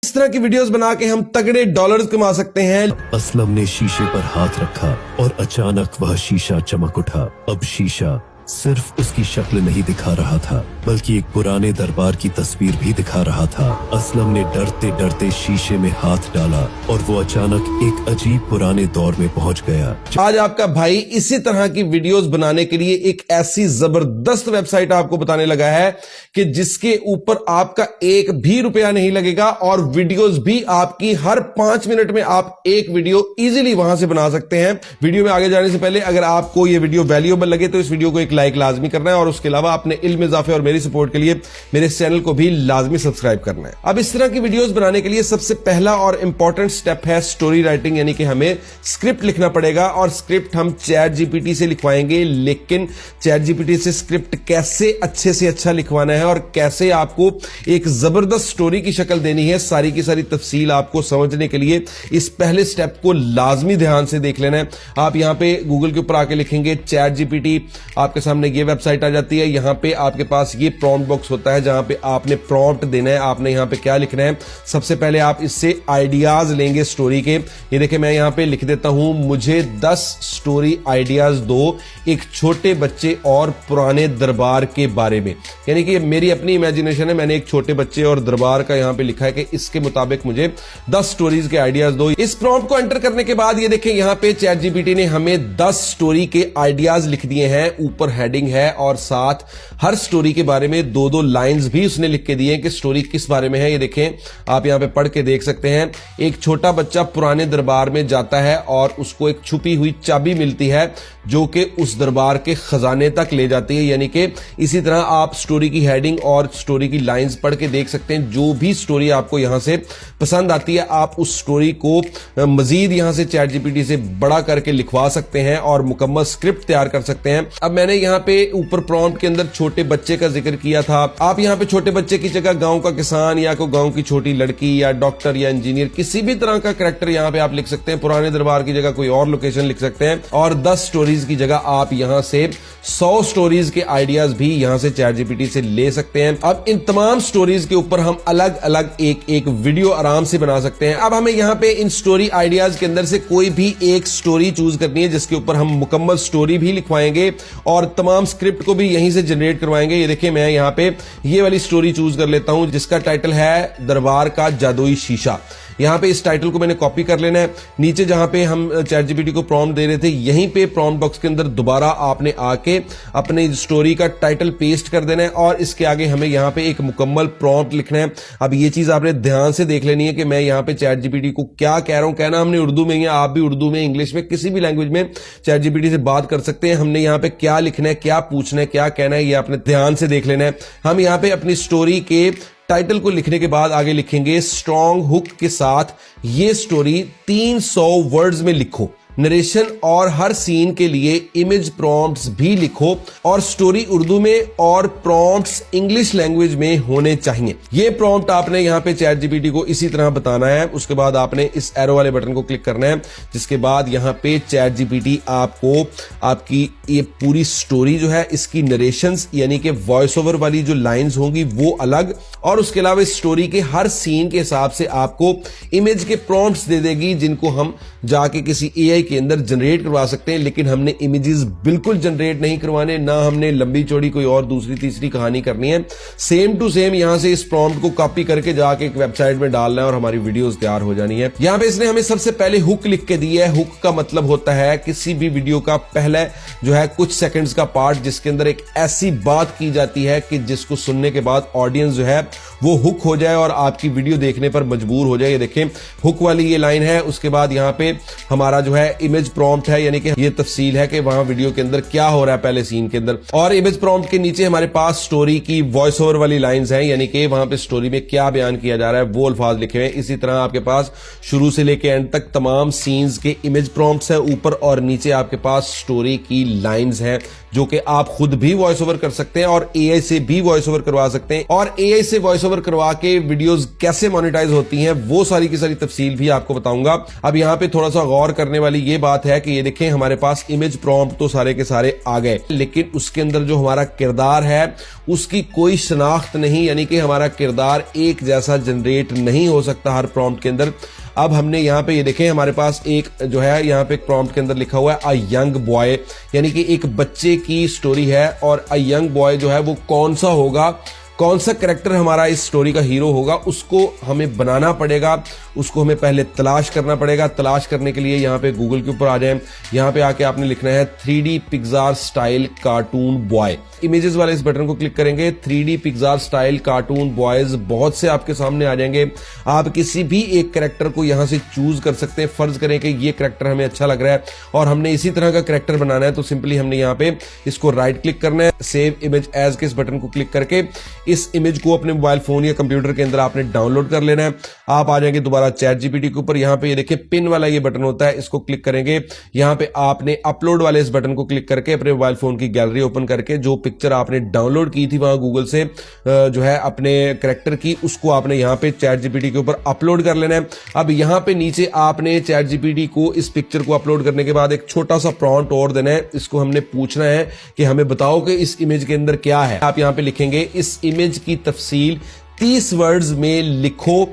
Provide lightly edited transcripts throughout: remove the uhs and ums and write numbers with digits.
इस तरह की वीडियोस बना के हम तगड़े डॉलर्स कमा सकते हैं। असलम ने शीशे पर हाथ रखा और अचानक वह शीशा चमक उठा। अब शीशा सिर्फ उसकी शक्ल नहीं दिखा रहा था, बल्कि एक पुराने दरबार की तस्वीर भी दिखा रहा था। असलम ने डरते डरते शीशे में हाथ डाला और वो अचानक एक अजीब पुराने दौर में पहुंच गया। आज आपका भाई इसी तरह की वीडियोस बनाने के लिए एक ऐसी जबरदस्त वेबसाइट आपको बताने लगा है कि जिसके ऊपर आपका एक भी रुपया नहीं लगेगा और वीडियोस भी आपकी हर 5 मिनट में आप एक वीडियो इजीली वहां से बना सकते हैं। वीडियो में आगे जाने से पहले अगर आपको यह वीडियो वैल्यूएबल लगे तो इस वीडियो को एक लाइक लाजमी करना है और उसके अलावा अपने इल्म इजाफे और मेरी सपोर्ट के लिए मेरे चैनल को भी लाजमी सब्सक्राइब करना है। अब इस तरह की वीडियोस बनाने के लिए सबसे पहला और इंपॉर्टेंट स्टेप है स्टोरी राइटिंग, यानी कि हमें स्क्रिप्ट लिखना पड़ेगा और स्क्रिप्ट हम चैट जीपीटी से लिखवाएंगे। लेकिन चैट जीपीटी से स्क्रिप्ट कैसे अच्छे से अच्छा लिखवाना है और कैसे आपको एक जबरदस्त स्टोरी की शक्ल देनी है, सारी की सारी तफसील आपको समझने के लिए इस पहले स्टेप को लाजमी ध्यान से देख लेना है। आप यहां पे गूगल के ऊपर आके लिखेंगे चैट जीपीटी, आपके सामने ये वेबसाइट आ जाती है। यहां पे आपके पास ये प्रॉम्प्ट बॉक्स होता है जहां पे आपने प्रॉम्प्ट देना है। आपने यहां पे क्या लिखना है, सबसे पहले आप इससे आइडियाज लेंगे स्टोरी के। ये देखिए मैं यहां पे लिख देता हूं, मुझे 10 स्टोरी आइडियाज दो एक छोटे बच्चे और पुराने दरबार के बारे में। यानी कि मेरी अपनी इमेजिनेशन है, मैंने एक छोटे बच्चे और दरबार का यहां पे लिखा है कि इसके मुताबिक मुझे 10 स्टोरीज के आइडियाज दो। इस प्रॉम्प्ट को एंटर करने के बाद ये देखें यहां पे चैट जीपीटी ने हमें 10 स्टोरी के आइडियाज लिख दिए हैं। ऊपर हेडिंग है और साथ हर स्टोरी के बारे में 2-2 लाइंस भी उसने लिख के दिए हैं कि स्टोरी किस बारे में है। ये देखें आप यहां पे पढ़ के देख सकते हैं। एक छोटा बच्चा पुराने दरबार में जाता है और उसको एक छुपी हुई चाबी मिलती है जो कि उस दरबार के खजाने तक ले जाती है। यानी कि इसी तरह आप स्टोरी की हेडिंग और स्टोरी की लाइंस पढ़ के देख सकते हैं। जो भी स्टोरी आपको यहां से पसंद आती है आप उस स्टोरी को मजीद यहां से चैट जीपीटी से बड़ा करके लिखवा सकते हैं और मुकम्मल स्क्रिप्ट तैयार कर सकते हैं। अब मैंने यहां पे ऊपर प्रॉम्प्ट के अंदर छोटे बच्चे का जिक्र किया था। आप यहां पे छोटे बच्चे की जगह गांव का किसान या कोई गांव की छोटी लड़की या डॉक्टर या इंजीनियर किसी भी तरह का कैरेक्टर यहां पे आप लिख सकते हैं। पुराने दरबार की जगह कोई और लोकेशन लिख सकते हैं और 10 स्टोरीज की जगह आप यहां से 100 स्टोरीज के आइडियाज भी यहां से चैट जीपीटी से ले सकते हैं। अब इन तमाम स्टोरीज के ऊपर हम अलग अलग एक वीडियो आराम से बना सकते हैं। अब हमें यहां पे इन स्टोरी आइडियाज के अंदर से कोई भी एक स्टोरी चूज करनी है जिसके ऊपर हम मुकम्मल स्टोरी भी लिखवाएंगे और तमाम स्क्रिप्ट को भी यहीं से जनरेट करवाएंगे। ये देखिए मैं यहां पे ये वाली स्टोरी चूज कर लेता हूं जिसका टाइटल है दरबार का जादुई शीशा। यहां पे इस टाइटल को मैंने कॉपी कर लेना है। नीचे जहां पे हम चैट जीपीटी को प्रॉम्प्ट दे रहे थे यहीं पे प्रॉम्प्ट बॉक्स के अंदर दोबारा आपने आके अपने स्टोरी का टाइटल पेस्ट कर देना है और इसके आगे हमें यहां पे एक मुकम्मल प्रॉम्प्ट लिखना है। अब ये चीज आपने ध्यान से देख लेनी है कि मैं यहां पे चैट जीपीटी को क्या कह रहा हूं। कहना हमने उर्दू में या आप भी उर्दू में, इंग्लिश में, किसी भी लैंग्वेज में चैट जीपीटी से बात कर सकते हैं। हमने यहां पे क्या लिखना है, क्या पूछना है, क्या कहना है, ये आपने ध्यान से देख लेना है। हम यहां पे अपनी स्टोरी के टाइटल को लिखने के बाद आगे लिखेंगे स्ट्रॉन्ग हुक के साथ ये स्टोरी 300 वर्ड्स में लिखो। नरेशन और हर सीन के लिए इमेज प्रॉम्प्ट्स भी लिखो और स्टोरी उर्दू में और प्रॉम्प्ट्स इंग्लिश लैंग्वेज में होने चाहिए। ये प्रॉम्प्ट आपने यहां पे चैट जीपीटी को इसी तरह बताना है। उसके बाद आपने इस एरो वाले बटन को क्लिक करना है जिसके बाद यहां पे चैट जीपीटी आपको आपकी ये पूरी स्टोरी जो है इसकी नरेशंस यानी कि वॉइस ओवर वाली जो लाइंस होंगी वो अलग और उसके अलावा इस स्टोरी के हर सीन के हिसाब से आपको इमेज के प्रॉम्प्ट्स दे देगी जिनको हम जाके किसी एआई के अंदर जनरेट करवा सकते हैं। लेकिन हमने इमेजेस बिल्कुल जनरेट नहीं करवाने, ना हमने लंबी चौड़ी कोई और दूसरी तीसरी कहानी करनी है। सेम टू सेम यहां से इस प्रॉम्प्ट को कॉपी करके जाके एक वेबसाइट में डालना है और हमारी वीडियोस तैयार हो जानी है। यहां पे इसने हमें सबसे पहले हुक लिख के दी है। हुक का मतलब होता है किसी भी वीडियो का पहले जो है कुछ सेकंड्स का पार्ट जिसके अंदर एक ऐसी बात की जाती है कि जिसको सुनने के बाद ऑडियंस जो है वो हुक हो जाए और आपकी वीडियो देखने पर मजबूर हो जाए। ये देखें हुक वाली ये लाइन है। उसके बाद यहां पे हमारा जो है इमेज प्रॉम्प्ट है यानी कि ये तफसील है कि वहां वीडियो के अंदर क्या हो रहा है पहले सीन के अंदर। और इमेज प्रॉम्प्ट के नीचे हमारे पास स्टोरी की वॉइस ओवर वाली लाइंस हैं यानी कि वहां पे स्टोरी में क्या बयान किया जा रहा है वो अल्फाज लिखे हुए हैं। इसी तरह आपके पास शुरू से लेकर एंड तक तमाम सीन्स के इमेज प्रॉम्प्ट्स हैं। ऊपर और नीचे आपके पास स्टोरी की लाइंस हैं जो कि आप खुद भी वॉइस ओवर कर सकते हैं और एआई से भी वॉइस ओवर करवा सकते हैं। और एआई से से वॉइस ओवर करवा के वीडियोस कैसे मोनेटाइज होती हैं वो सारी की सारी तफसील भी आपको बताऊंगा। अब यहां पे थोड़ा सा गौर करने वाली ये बात है कि ये देखें हमारे पास इमेज प्रॉम्प्ट तो सारे के सारे आ गए, लेकिन उसके अंदर जो हमारा किरदार है उसकी कोई शनाख्त नहीं, यानी कि हमारा किरदार एक जैसा जनरेट नहीं हो सकता हर प्रॉम्प्ट के अंदर। अब हमने यहाँ पे ये देखें हमारे पास एक जो है यहाँ पे एक प्रॉम्प्ट के अंदर लिखा हुआ है अ यंग बॉय, यानी कि एक बच्चे की स्टोरी है और अ यंग बॉय जो है वो कौन सा होगा, कौन सा कैरेक्टर हमारा इस स्टोरी का हीरो होगा उसको हमें बनाना पड़ेगा, उसको हमें पहले तलाश करना पड़ेगा। तलाश करने के लिए यहाँ पे गूगल के ऊपर आ जाएं, यहाँ पे आके आपने लिखना है 3D Pixar style cartoon boy. Images वाले इस बटन को क्लिक करेंगे, 3D Pixar style cartoon boys बहुत से आपके सामने आ जाएंगे। आप किसी भी एक कैरेक्टर को यहाँ से चूज कर सकते हैं। फर्ज करें कि ये कैरेक्टर हमें अच्छा लग रहा है और हमने इसी तरह का कैरेक्टर बनाना है, तो सिंपली हमने यहाँ पे इसको राइट क्लिक करना है, सेव इमेज एज के इस बटन को क्लिक करके इस इमेज को अपने मोबाइल फोन या कंप्यूटर के अंदर आपने डाउनलोड कर लेना है। आप आ जाएंगे दोबारा चैट जीपीटी के ऊपर, यहाँ पे ये देखिए पिन वाला ये बटन होता है, इसको क्लिक करेंगे। यहाँ पे आपने अपलोड वाले इस बटन को क्लिक करके अपने मोबाइल फोन की गैलरी ओपन करके जो पिक्चर आपने डाउनलोड की थी वहां गूगल से जो है अपने कैरेक्टर की, उसको आपने यहाँ पे चैट जीपीटी के ऊपर अपलोड कर लेना है। अब यहाँ पे नीचे आपने चैट जीपीटी को इस पिक्चर को अपलोड करने के बाद एक छोटा सा प्रॉम्प्ट और देना है। इसको हमने पूछना है कि हमें बताओ कि इस इमेज के अंदर क्या है। आप यहाँ पे लिखेंगे इस इमेज की तफसील 30 वर्ड्स में लिखो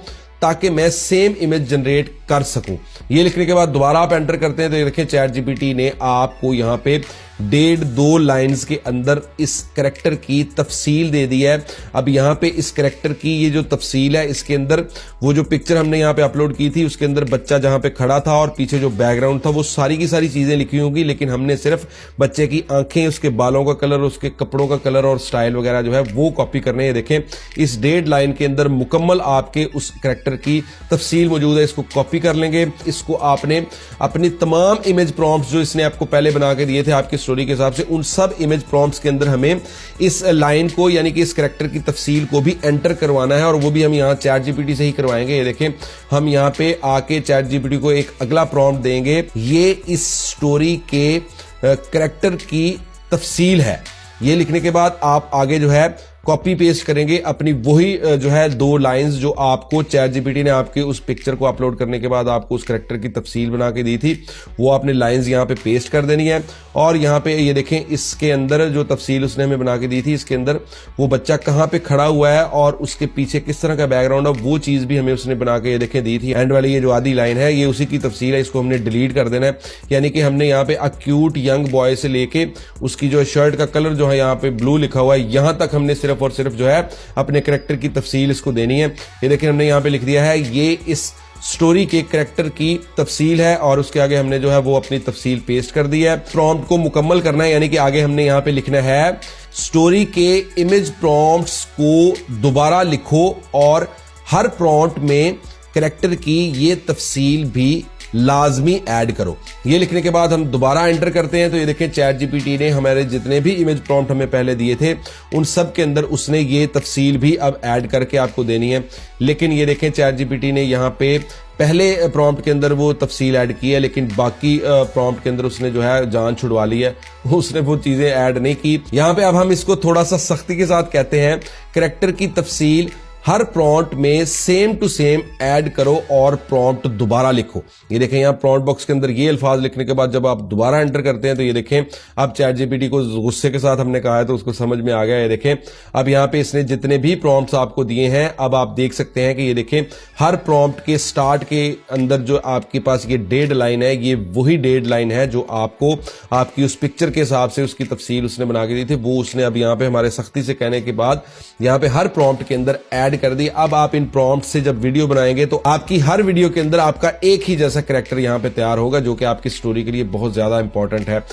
ताकि मैं सेम इमेज जनरेट कर सकूं। ये लिखने के बाद दोबारा आप एंटर करते हैं तो ये देखिए चैट जीपीटी ने आपको यहां पे 1.5-2 लाइंस के अंदर इस कैरेक्टर की तफसील दे दी है। अब यहां पे इस कैरेक्टर की ये जो तफसील है इसके अंदर वो जो पिक्चर हमने यहां पे अपलोड की थी उसके अंदर बच्चा जहां पे खड़ा था और पीछे जो बैकग्राउंड था वो सारी की सारी चीजें लिखी होंगी, लेकिन हमने सिर्फ बच्चे की आंखें, उसके बालों का कलर, उसके कपड़ों का कलर और स्टाइल वगैरह जो है वो कॉपी करने हैं। देखें इस 1.5 लाइन के अंदर मुकम्मल आपके उस कैरेक्टर की तफसील मौजूद है। इसको कॉपी कर लेंगे। इसको आपने अपनी तमाम इमेज प्रॉम्प्ट्स जो इसने आपको पहले बना के दिए थे आपकी स्टोरी के हिसाब से, उन सब इमेज प्रॉम्प्ट्स के अंदर हमें इस लाइन को यानी कि इस कैरेक्टर की तफसील को भी एंटर करवाना है और वो भी हम यहां चैट जीपीटी से ही करवाएंगे। ये देखें हम यहां पे आके चैट जीपीटी को एक अगला प्रॉम्प्ट देंगे, ये इस स्टोरी के कैरेक्टर की तफसील है। ये लिखने के बाद आप आगे जो है कॉपी पेस्ट करेंगे अपनी वही जो है 2 लाइंस जो आपको चैट जीपीटी ने आपके उस पिक्चर को अपलोड करने के बाद आपको उस कैरेक्टर की तफसील बना के दी थी, वो आपने लाइंस यहाँ पे पेस्ट कर देनी है। और यहाँ पे ये देखें इसके अंदर जो तफसील उसने हमें बना के दी थी इसके अंदर वो बच्चा कहाँ पे खड़ा हुआ है और उसके पीछे किस तरह का बैकग्राउंड है वो चीज भी हमें उसने बना के ये देखें दी थी। एंड वाली ये जो आधी लाइन है ये उसी की तफसील है, इसको हमने डिलीट कर देना है। यानी कि हमने यहाँ पे अक्यूट यंग बॉय से लेके उसकी जो शर्ट का कलर जो है यहाँ पे ब्लू लिखा हुआ है यहां तक हमने सिर्फ और सिर्फ जो है अपने कैरेक्टर की तफसील इसको देनी है। ये देखिए हमने यहां पे लिख दिया है ये इस स्टोरी के कैरेक्टर की तफसील है और उसके आगे हमने जो है वो अपनी तफसील पेस्ट कर दी है। प्रॉम्प्ट को मुकम्मल करना है, यानी कि आगे हमने यहां पे लिखना है स्टोरी के इमेज प्रॉम्प्ट्स को दोबारा लिखो और हर प्रॉम्प्ट में कैरेक्टर की ये तफसील भी लाजमी ऐड करो। ये लिखने के बाद हम दोबारा एंटर करते हैं तो ये देखें चैट जीपीटी ने हमारे जितने भी इमेज प्रॉम्प्ट हमें पहले दिए थे उन सब के अंदर उसने ये तफसील भी अब ऐड करके आपको देनी है। लेकिन ये देखें चैट जीपीटी ने यहाँ पे पहले प्रॉम्प्ट के अंदर वो तफसील ऐड की है, लेकिन बाकी प्रॉम्प्ट के अंदर उसने जो है जान छुड़वा ली है, उसने वो चीजें ऐड नहीं की। यहाँ पे अब हम इसको थोड़ा सा सख्ती के साथ कहते हैं कैरेक्टर की तफसील हर प्रॉम्प्ट में सेम टू सेम ऐड करो और प्रॉम्प्ट दोबारा लिखो। ये देखें यहाँ प्रॉम्प्ट बॉक्स के अंदर ये अल्फाज लिखने के बाद जब आप दोबारा एंटर करते हैं तो ये देखें अब चैट जीपीटी को गुस्से के साथ हमने कहा है तो उसको समझ में आ गया। ये देखें अब यहाँ पे इसने जितने भी प्रॉम्प्ट्स आपको दिए हैं अब आप देख सकते हैं कि ये देखें हर प्रॉम्प्ट के स्टार्ट के अंदर जो आपके पास ये 1.5 लाइन है ये वही 1.5 लाइन है जो आपको आपकी उस पिक्चर के हिसाब से उसकी तफसील उसने बना के दी थी, वो उसने अब यहाँ पे हमारे सख्ती से कहने के बाद यहाँ पे हर प्रॉम्प्ट के अंदर ऐड कर दी। अब आप इन प्रॉम्प्ट से जब वीडियो बनाएंगे तो आपकी हर वीडियो के अंदर आपका एक ही जैसा कैरेक्टर यहां पे तैयार होगा जो कि आपकी स्टोरी के लिए बहुत ज्यादा इंपॉर्टेंट है।